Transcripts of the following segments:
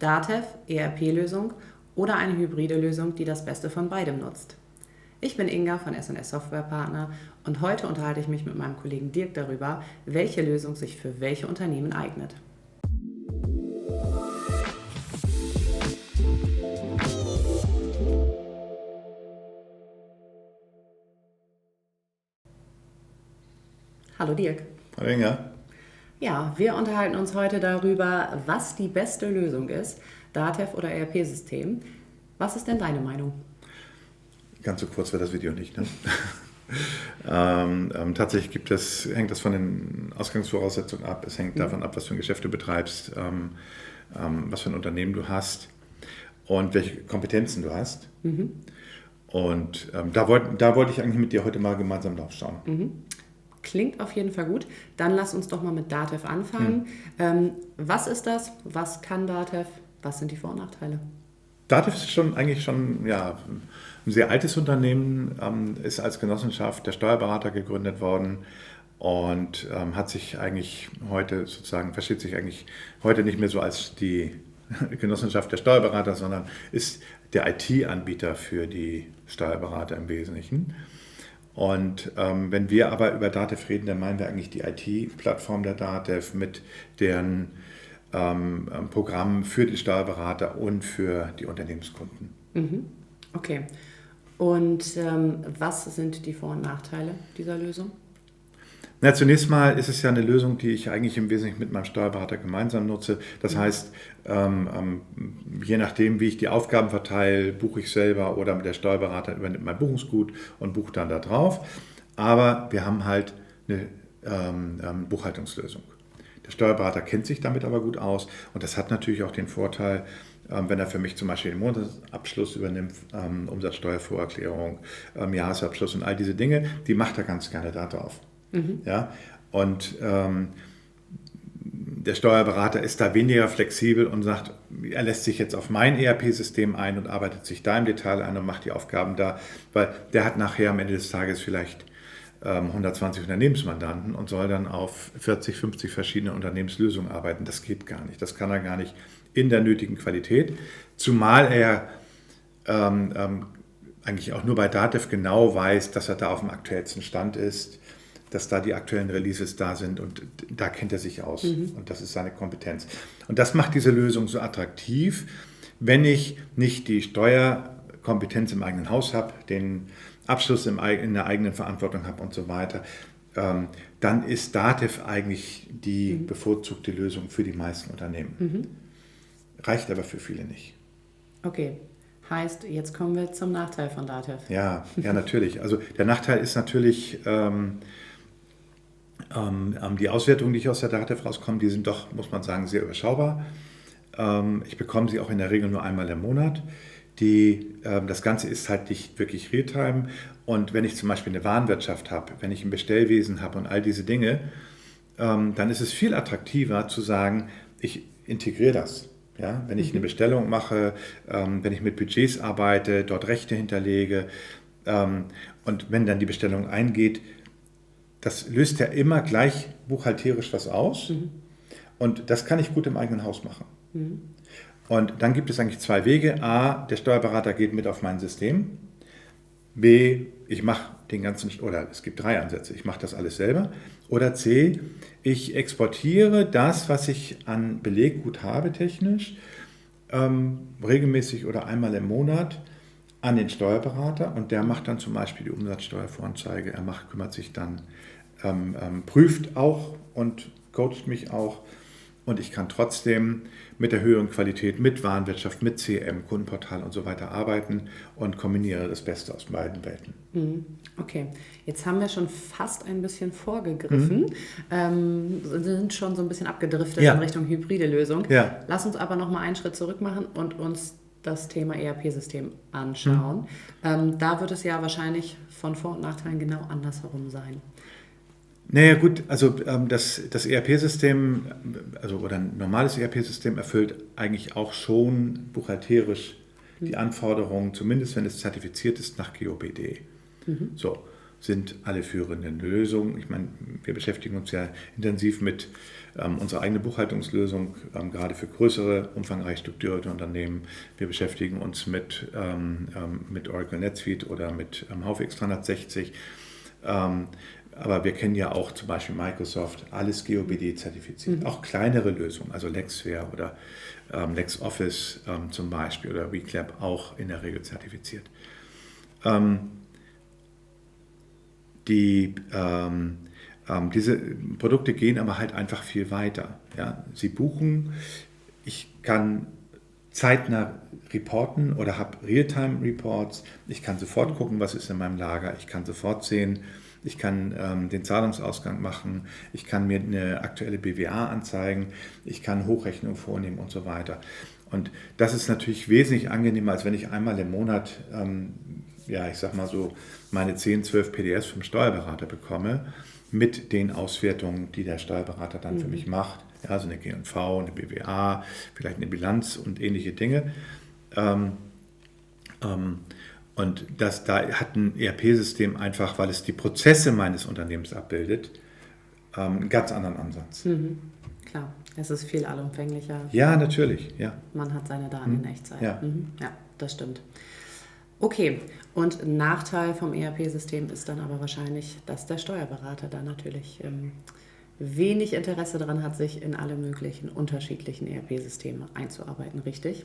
DATEV, ERP-Lösung oder eine hybride Lösung, die das Beste von beidem nutzt. Ich bin Inga von S&S Software Partner und heute unterhalte ich mich mit meinem Kollegen Dirk darüber, welche Lösung sich für welche Unternehmen eignet. Hallo Dirk. Hallo Inga. Ja, wir unterhalten uns heute darüber, was die beste Lösung ist, DATEV oder ERP-System. Was ist denn deine Meinung? Ganz so kurz war das Video nicht, ne? Tatsächlich hängt das von den Ausgangsvoraussetzungen ab. Es hängt davon ab, was für ein Geschäft du betreibst, was für ein Unternehmen du hast und welche Kompetenzen du hast. Und da wollte ich eigentlich mit dir heute mal gemeinsam drauf schauen. Klingt auf jeden Fall gut. Dann lass uns doch mal mit DATEV anfangen. Was ist das? Was kann DATEV? Was sind die Vor- und Nachteile? DATEV ist eigentlich schon ein sehr altes Unternehmen, ist als Genossenschaft der Steuerberater gegründet worden und versteht sich eigentlich heute nicht mehr so als die Genossenschaft der Steuerberater, sondern ist der IT-Anbieter für die Steuerberater im Wesentlichen. Und wenn wir aber über DATEV reden, dann meinen wir eigentlich die IT-Plattform der DATEV mit deren Programmen für die Steuerberater und für die Unternehmenskunden. Okay. Und was sind die Vor- und Nachteile dieser Lösung? Na, zunächst mal ist es ja eine Lösung, die ich eigentlich im Wesentlichen mit meinem Steuerberater gemeinsam nutze. Das heißt, je nachdem, wie ich die Aufgaben verteile, buche ich selber oder der Steuerberater übernimmt mein Buchungsgut und bucht dann da drauf. Aber wir haben halt eine Buchhaltungslösung. Der Steuerberater kennt sich damit aber gut aus und das hat natürlich auch den Vorteil, wenn er für mich zum Beispiel den Monatsabschluss übernimmt, Umsatzsteuervorerklärung, Jahresabschluss und all diese Dinge, die macht er ganz gerne da drauf. Ja? Und der Steuerberater ist da weniger flexibel und sagt, er lässt sich jetzt auf mein ERP-System ein und arbeitet sich da im Detail ein und macht die Aufgaben da, weil der hat nachher am Ende des Tages vielleicht 120 Unternehmensmandanten und soll dann auf 40, 50 verschiedene Unternehmenslösungen arbeiten. Das geht gar nicht. Das kann er gar nicht in der nötigen Qualität, zumal er eigentlich auch nur bei DATEV genau weiß, dass er da auf dem aktuellsten Stand ist, dass da die aktuellen Releases da sind und da kennt er sich aus und das ist seine Kompetenz. Und das macht diese Lösung so attraktiv, wenn ich nicht die Steuerkompetenz im eigenen Haus habe, den Abschluss in der eigenen Verantwortung habe und so weiter, dann ist DATEV eigentlich die bevorzugte Lösung für die meisten Unternehmen. Reicht aber für viele nicht. Okay, heißt, jetzt kommen wir zum Nachteil von DATEV. Ja, natürlich. Also der Nachteil ist natürlich, die Auswertungen, die ich aus der DATEV rauskomme, die sind doch, muss man sagen, sehr überschaubar. Ich bekomme sie auch in der Regel nur einmal im Monat. Das Ganze ist halt nicht wirklich Realtime. Und wenn ich zum Beispiel eine Warenwirtschaft habe, wenn ich ein Bestellwesen habe und all diese Dinge, dann ist es viel attraktiver zu sagen, ich integriere das. Ja? Wenn ich eine Bestellung mache, wenn ich mit Budgets arbeite, dort Rechte hinterlege und wenn dann die Bestellung eingeht, das löst ja immer gleich buchhalterisch was aus und das kann ich gut im eigenen Haus machen. Und dann gibt es eigentlich zwei Wege. A, der Steuerberater geht mit auf mein System. B, ich mache es gibt drei Ansätze. Ich mache das alles selber. Oder C, ich exportiere das, was ich an Beleggut habe technisch, regelmäßig oder einmal im Monat an den Steuerberater und der macht dann zum Beispiel die Umsatzsteuervoranzeige. Er kümmert sich dann, prüft auch und coacht mich auch. Und ich kann trotzdem mit der höheren Qualität, mit Warenwirtschaft, mit CM, Kundenportal und so weiter arbeiten und kombiniere das Beste aus beiden Welten. Okay, jetzt haben wir schon fast ein bisschen vorgegriffen, sind schon so ein bisschen abgedriftet in Richtung hybride Lösung. Ja. Lass uns aber noch mal einen Schritt zurück machen und uns das Thema ERP-System anschauen. Da wird es ja wahrscheinlich von Vor- und Nachteilen genau andersherum sein. Naja gut, also das ERP-System, oder ein normales ERP-System erfüllt eigentlich auch schon buchhalterisch die Anforderungen, zumindest wenn es zertifiziert ist nach GOBD. So sind alle führenden Lösungen. Ich meine, wir beschäftigen uns ja intensiv mit unsere eigene Buchhaltungslösung, gerade für größere, umfangreich strukturierte Unternehmen. Wir beschäftigen uns mit Oracle NetSuite oder mit HVX 360. Aber wir kennen ja auch zum Beispiel Microsoft, alles GOBD zertifiziert. Auch kleinere Lösungen, also LexWare oder LexOffice zum Beispiel oder WeClap auch in der Regel zertifiziert. Diese Produkte gehen aber halt einfach viel weiter. Ja? Sie buchen, ich kann zeitnah reporten oder habe Realtime-Reports, ich kann sofort gucken, was ist in meinem Lager, ich kann sofort sehen, ich kann den Zahlungsausgang machen, ich kann mir eine aktuelle BWA anzeigen, ich kann Hochrechnung vornehmen und so weiter. Und das ist natürlich wesentlich angenehmer, als wenn ich einmal im Monat, ich sag mal so, meine 10, 12 PDFs vom Steuerberater bekomme, mit den Auswertungen, die der Steuerberater dann für mich macht. Ja, also eine G&V, eine BWA, vielleicht eine Bilanz und ähnliche Dinge. Und da hat ein ERP-System einfach, weil es die Prozesse meines Unternehmens abbildet, einen ganz anderen Ansatz. Klar, es ist viel allumfänglicher. Ja, natürlich. Ja. Man hat seine Daten in Echtzeit. Ja. Ja, das stimmt. Okay, und ein Nachteil vom ERP-System ist dann aber wahrscheinlich, dass der Steuerberater da natürlich wenig Interesse daran hat, sich in alle möglichen unterschiedlichen ERP-Systeme einzuarbeiten, richtig?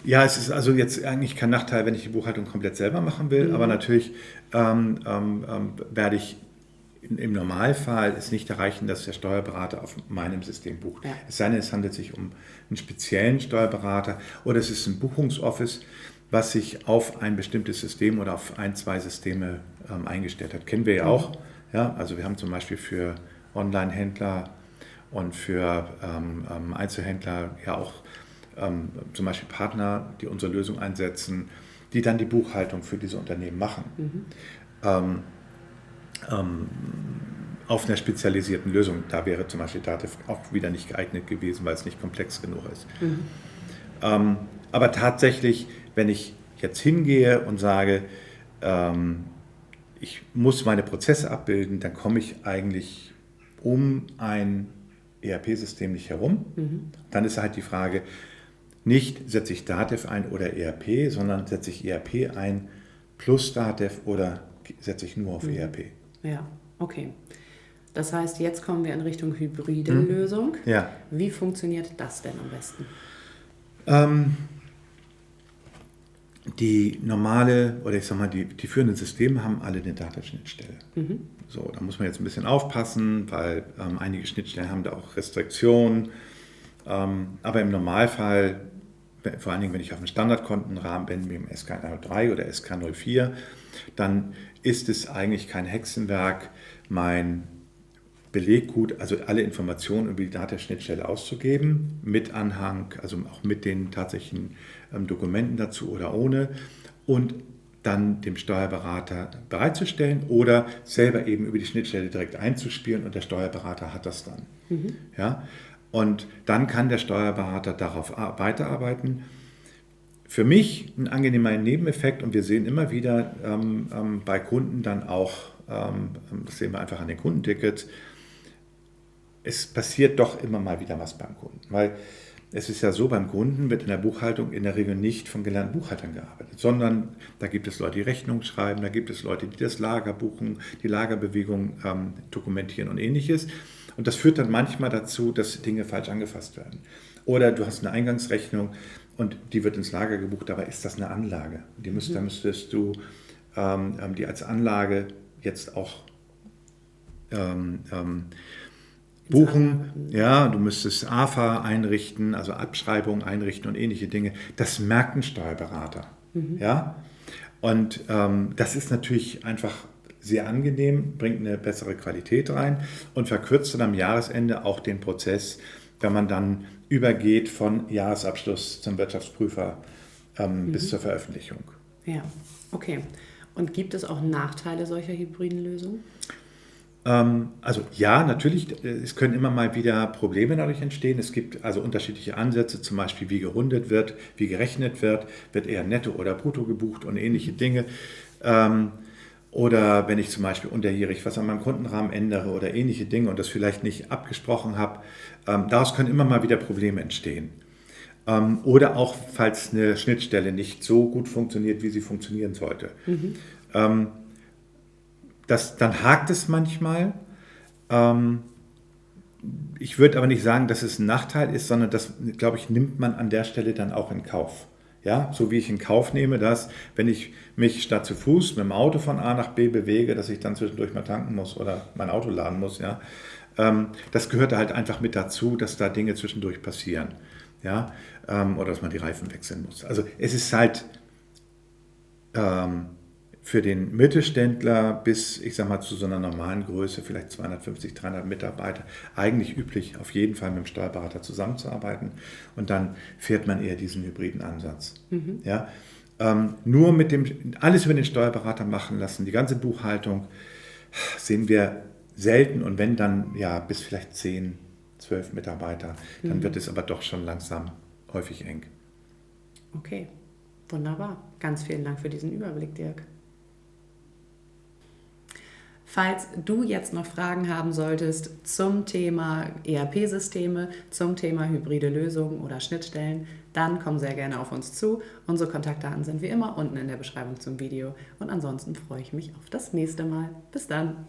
Ja, es ist also jetzt eigentlich kein Nachteil, wenn ich die Buchhaltung komplett selber machen will, aber natürlich werde ich im Normalfall es nicht erreichen, dass der Steuerberater auf meinem System bucht. Ja. Es sei denn, es handelt sich um einen speziellen Steuerberater oder es ist ein Buchungsoffice, was sich auf ein bestimmtes System oder auf ein, zwei Systeme eingestellt hat. Kennen wir ja auch. Ja? Also wir haben zum Beispiel für Online-Händler und für Einzelhändler ja auch zum Beispiel Partner, die unsere Lösung einsetzen, die dann die Buchhaltung für diese Unternehmen machen. Auf einer spezialisierten Lösung. Da wäre zum Beispiel Datev auch wieder nicht geeignet gewesen, weil es nicht komplex genug ist. Aber tatsächlich, wenn ich jetzt hingehe und sage, ich muss meine Prozesse abbilden, dann komme ich eigentlich um ein ERP-System nicht herum. Dann ist halt die Frage, nicht setze ich Datev ein oder ERP, sondern setze ich ERP ein plus Datev oder setze ich nur auf ERP. Ja, okay. Das heißt, jetzt kommen wir in Richtung hybride Lösung. Ja. Wie funktioniert das denn am besten? Die normale, oder ich sag mal, die führenden Systeme haben alle eine Datev-Schnittstelle. So, da muss man jetzt ein bisschen aufpassen, weil einige Schnittstellen haben da auch Restriktionen. Aber im Normalfall, vor allen Dingen, wenn ich auf einen Standardkontenrahmen bin, wie im SK03 oder SK04, dann ist es eigentlich kein Hexenwerk, mein Beleggut, also alle Informationen über die Datev-Schnittstelle auszugeben, mit Anhang, also auch mit den tatsächlichen Dokumenten dazu oder ohne, und dann dem Steuerberater bereitzustellen oder selber eben über die Schnittstelle direkt einzuspielen und der Steuerberater hat das dann. Ja? Und dann kann der Steuerberater darauf weiterarbeiten. Für mich ein angenehmer Nebeneffekt, und wir sehen immer wieder bei Kunden dann auch, das sehen wir einfach an den Kundentickets, es passiert doch immer mal wieder was beim Kunden, weil es ist ja so, beim Kunden wird in der Buchhaltung in der Regel nicht von gelernten Buchhaltern gearbeitet, sondern da gibt es Leute, die Rechnungen schreiben, da gibt es Leute, die das Lager buchen, die Lagerbewegung dokumentieren und ähnliches. Und das führt dann manchmal dazu, dass Dinge falsch angefasst werden. Oder du hast eine Eingangsrechnung und die wird ins Lager gebucht, dabei ist das eine Anlage. Da müsstest du die als Anlage jetzt auch buchen. Ja, du müsstest AFA einrichten, also Abschreibung einrichten und ähnliche Dinge. Das merkt ein Steuerberater. Ja? Und das ist natürlich einfach sehr angenehm, bringt eine bessere Qualität rein und verkürzt dann am Jahresende auch den Prozess, wenn man dann übergeht von Jahresabschluss zum Wirtschaftsprüfer bis zur Veröffentlichung. Ja, okay. Und gibt es auch Nachteile solcher hybriden Lösungen? Also ja, natürlich, es können immer mal wieder Probleme dadurch entstehen. Es gibt also unterschiedliche Ansätze, zum Beispiel wie gerundet wird, wie gerechnet wird eher netto oder brutto gebucht und ähnliche Dinge. Oder wenn ich zum Beispiel unterjährig was an meinem Kundenrahmen ändere oder ähnliche Dinge und das vielleicht nicht abgesprochen habe, daraus können immer mal wieder Probleme entstehen. Oder auch, falls eine Schnittstelle nicht so gut funktioniert, wie sie funktionieren sollte. Ähm, dann hakt es manchmal. Ich würde aber nicht sagen, dass es ein Nachteil ist, sondern das, glaube ich, nimmt man an der Stelle dann auch in Kauf. Ja, so wie ich in Kauf nehme, dass, wenn ich mich statt zu Fuß mit dem Auto von A nach B bewege, dass ich dann zwischendurch mal tanken muss oder mein Auto laden muss. Ja, das gehört halt einfach mit dazu, dass da Dinge zwischendurch passieren. Ja, oder dass man die Reifen wechseln muss. Also es ist halt für den Mittelständler bis, ich sag mal, zu so einer normalen Größe, vielleicht 250, 300 Mitarbeiter, eigentlich üblich, auf jeden Fall mit dem Steuerberater zusammenzuarbeiten. Und dann fährt man eher diesen hybriden Ansatz. Ja? Nur alles über den Steuerberater machen lassen, die ganze Buchhaltung sehen wir selten und wenn dann ja bis vielleicht 10, 12 Mitarbeiter, dann wird es aber doch schon langsam häufig eng. Okay, wunderbar. Ganz vielen Dank für diesen Überblick, Dirk. Falls du jetzt noch Fragen haben solltest zum Thema ERP-Systeme, zum Thema hybride Lösungen oder Schnittstellen, dann komm sehr gerne auf uns zu. Unsere Kontaktdaten sind wie immer unten in der Beschreibung zum Video. Und ansonsten freue ich mich auf das nächste Mal. Bis dann!